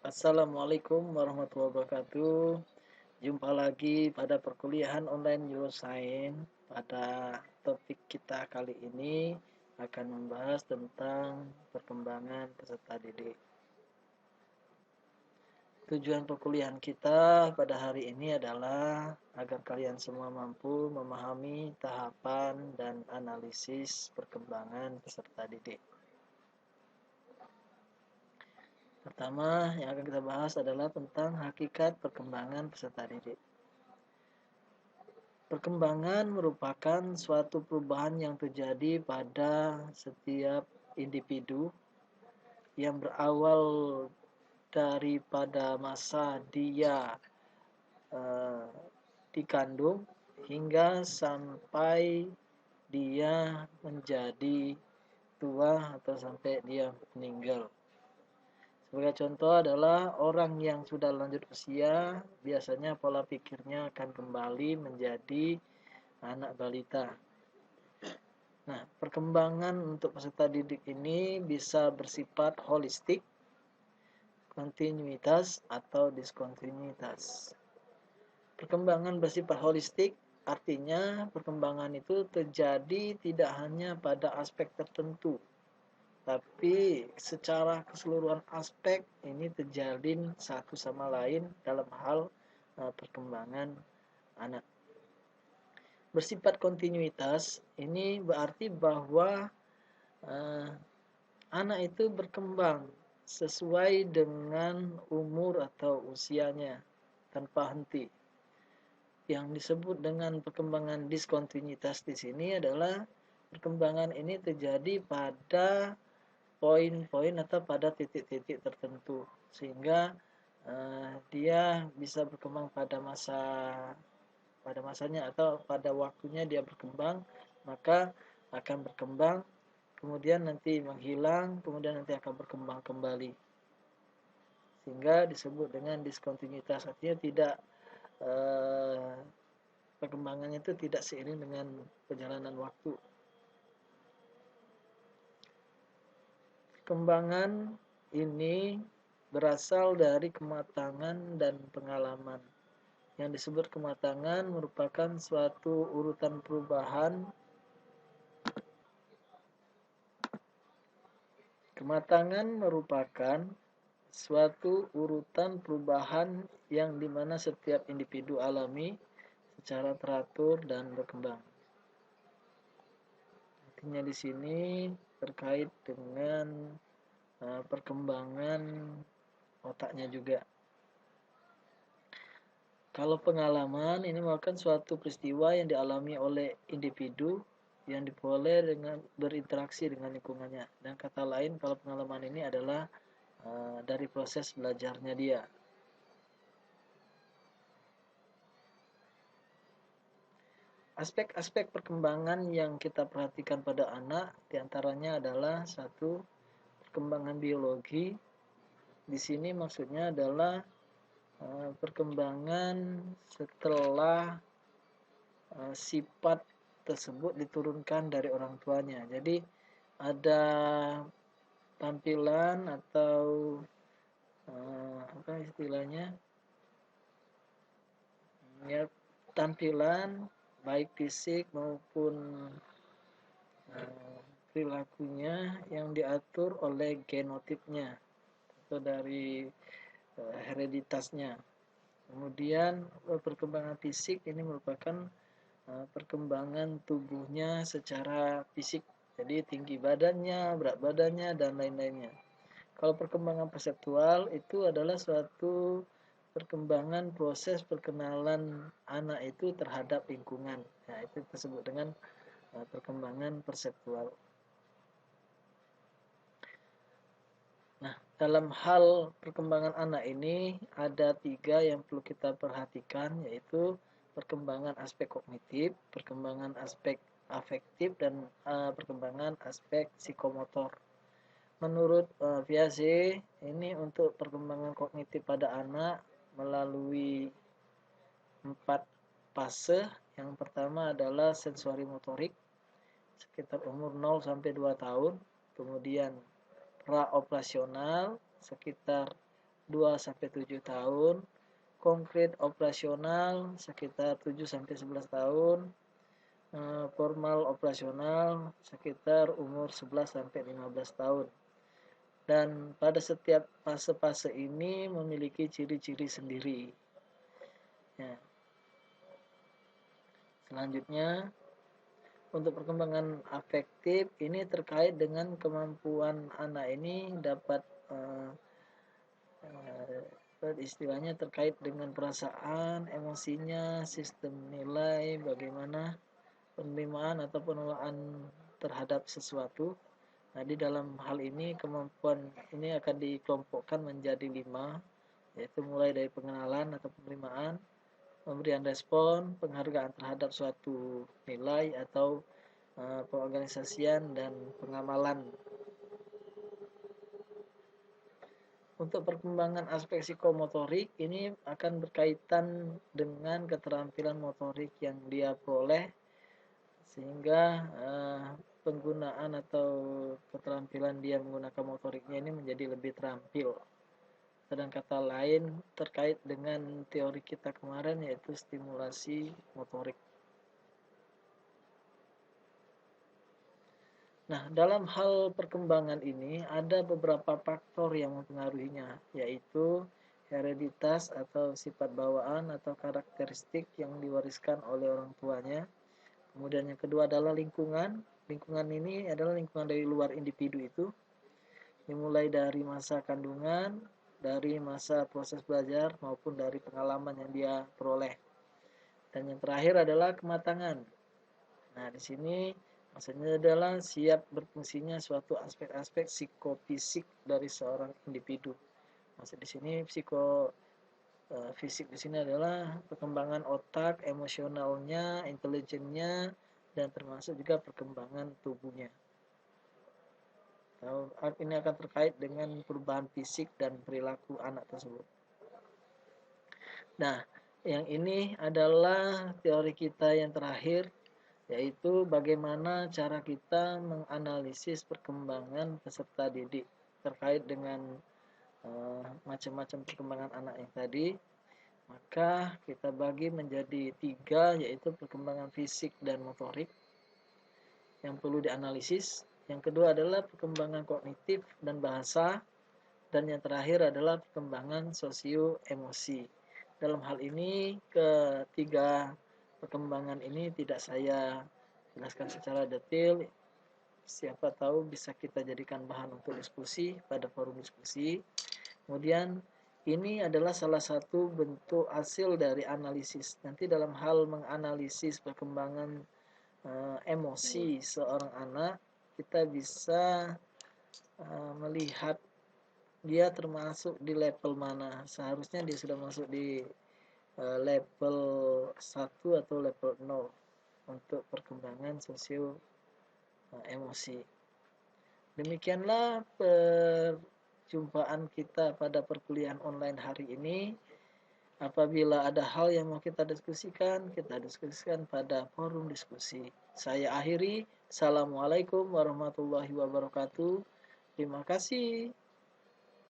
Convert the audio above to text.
Assalamualaikum warahmatullahi wabarakatuh. Jumpa lagi pada perkuliahan online Neuroscience. Pada topik kita kali ini akan membahas tentang perkembangan peserta didik. Tujuan perkuliahan kita pada hari ini adalah agar kalian semua mampu memahami tahapan dan analisis perkembangan peserta didik. Pertama yang akan kita bahas adalah tentang hakikat perkembangan peserta didik. Perkembangan merupakan suatu perubahan yang terjadi pada setiap individu yang berawal daripada masa dia eh, dikandung hingga sampai dia menjadi tua atau sampai dia meninggal. Sebagai contoh adalah orang yang sudah lanjut usia, biasanya pola pikirnya akan kembali menjadi anak balita. Nah, perkembangan untuk peserta didik ini bisa bersifat holistik, kontinuitas, atau diskontinuitas. Perkembangan bersifat holistik artinya perkembangan itu terjadi tidak hanya pada aspek tertentu, tapi secara keseluruhan aspek ini terjalin satu sama lain dalam hal perkembangan anak. Bersifat kontinuitas ini berarti bahwa anak itu berkembang sesuai dengan umur atau usianya tanpa henti. Yang disebut dengan perkembangan diskontinuitas di sini adalah perkembangan ini terjadi pada poin-poin atau pada titik-titik tertentu sehingga dia bisa berkembang pada masanya atau pada waktunya dia berkembang, maka akan berkembang, kemudian nanti menghilang, kemudian nanti akan berkembang kembali. Sehingga disebut dengan diskontinuitas, artinya tidak perkembangannya itu tidak seiring dengan perjalanan waktu. Perkembangan ini berasal dari kematangan dan pengalaman. Yang disebut kematangan merupakan suatu urutan perubahan. Kematangan merupakan suatu urutan perubahan yang dimana setiap individu alami secara teratur dan berkembang. Artinya di sini terkait dengan perkembangan otaknya juga. Kalau pengalaman ini merupakan suatu peristiwa yang dialami oleh individu yang diperoleh dengan berinteraksi dengan lingkungannya. Dan kata lain, kalau pengalaman ini adalah dari proses belajarnya dia. Aspek-aspek perkembangan yang kita perhatikan pada anak diantaranya adalah satu, perkembangan biologi. Di sini maksudnya adalah perkembangan setelah sifat tersebut diturunkan dari orang tuanya. Jadi ada tampilan atau apa istilahnya, ya, tampilan baik fisik maupun perilakunya yang diatur oleh genotipnya atau dari hereditasnya. Kemudian perkembangan fisik ini merupakan perkembangan tubuhnya secara fisik, jadi tinggi badannya, berat badannya, dan lain-lainnya. Kalau perkembangan perseptual itu adalah suatu perkembangan proses perkenalan anak itu terhadap lingkungan. Nah, itu disebut dengan perkembangan perseptual. Nah, dalam hal perkembangan anak ini ada 3 yang perlu kita perhatikan, yaitu perkembangan aspek kognitif, perkembangan aspek afektif, dan perkembangan aspek psikomotor. Menurut Piaget, ini untuk perkembangan kognitif pada anak melalui 4 fase. Yang pertama adalah sensori motorik sekitar umur 0 sampai 2 tahun, kemudian praoperasional sekitar 2-7 tahun, konkret operasional sekitar 7-11 tahun, formal operasional sekitar umur 11-15 tahun. Dan pada setiap fase-fase ini memiliki ciri-ciri sendiri. Ya. Selanjutnya, untuk perkembangan afektif ini terkait dengan kemampuan anak ini dapat istilahnya terkait dengan perasaan, emosinya, sistem nilai, bagaimana penerimaan atau penolakan terhadap sesuatu. Nah, di dalam hal ini kemampuan ini akan dikelompokkan menjadi 5, yaitu mulai dari pengenalan atau penerimaan, pemberian respon, penghargaan terhadap suatu nilai atau pengorganisasian dan pengamalan. Untuk perkembangan aspek psikomotorik ini akan berkaitan dengan keterampilan motorik yang dia peroleh, sehingga penggunaan atau keterampilan dia menggunakan motoriknya ini menjadi lebih terampil. Dengan kata lain terkait dengan teori kita kemarin, yaitu stimulasi motorik. Nah, dalam hal perkembangan ini ada beberapa faktor yang mempengaruhinya, yaitu hereditas atau sifat bawaan atau karakteristik yang diwariskan oleh orang tuanya. Kemudian yang kedua adalah lingkungan. Lingkungan ini adalah lingkungan dari luar individu itu, dimulai dari masa kandungan, dari masa proses belajar, maupun dari pengalaman yang dia peroleh. Dan yang terakhir adalah kematangan. Nah, di sini maksudnya adalah siap berfungsinya suatu aspek-aspek psikofisik dari seorang individu. Maksud di sini fisik di sini adalah perkembangan otak, emosionalnya, intelijennya, dan termasuk juga perkembangan tubuhnya. Ini akan terkait dengan perubahan fisik dan perilaku anak tersebut. Nah, yang ini adalah teori kita yang terakhir, yaitu bagaimana cara kita menganalisis perkembangan peserta didik terkait dengan macam-macam perkembangan anak yang tadi. Maka kita bagi menjadi 3, yaitu perkembangan fisik dan motorik yang perlu dianalisis. Yang kedua adalah perkembangan kognitif dan bahasa, dan yang terakhir adalah perkembangan sosio-emosi. Dalam hal ini, ketiga perkembangan ini tidak saya jelaskan secara detail. Siapa tahu bisa kita jadikan bahan untuk diskusi pada forum diskusi. Kemudian ini adalah salah satu bentuk hasil dari analisis. Nanti dalam hal menganalisis perkembangan emosi seorang anak, kita bisa melihat dia termasuk di level mana. Seharusnya dia sudah masuk di level 1 atau level 0 untuk perkembangan sosio emosi. Demikianlah perjumpaan kita pada perkuliahan online hari ini. Apabila ada hal yang mau kita diskusikan pada forum diskusi. Saya akhiri. Assalamualaikum warahmatullahi wabarakatuh. Terima kasih.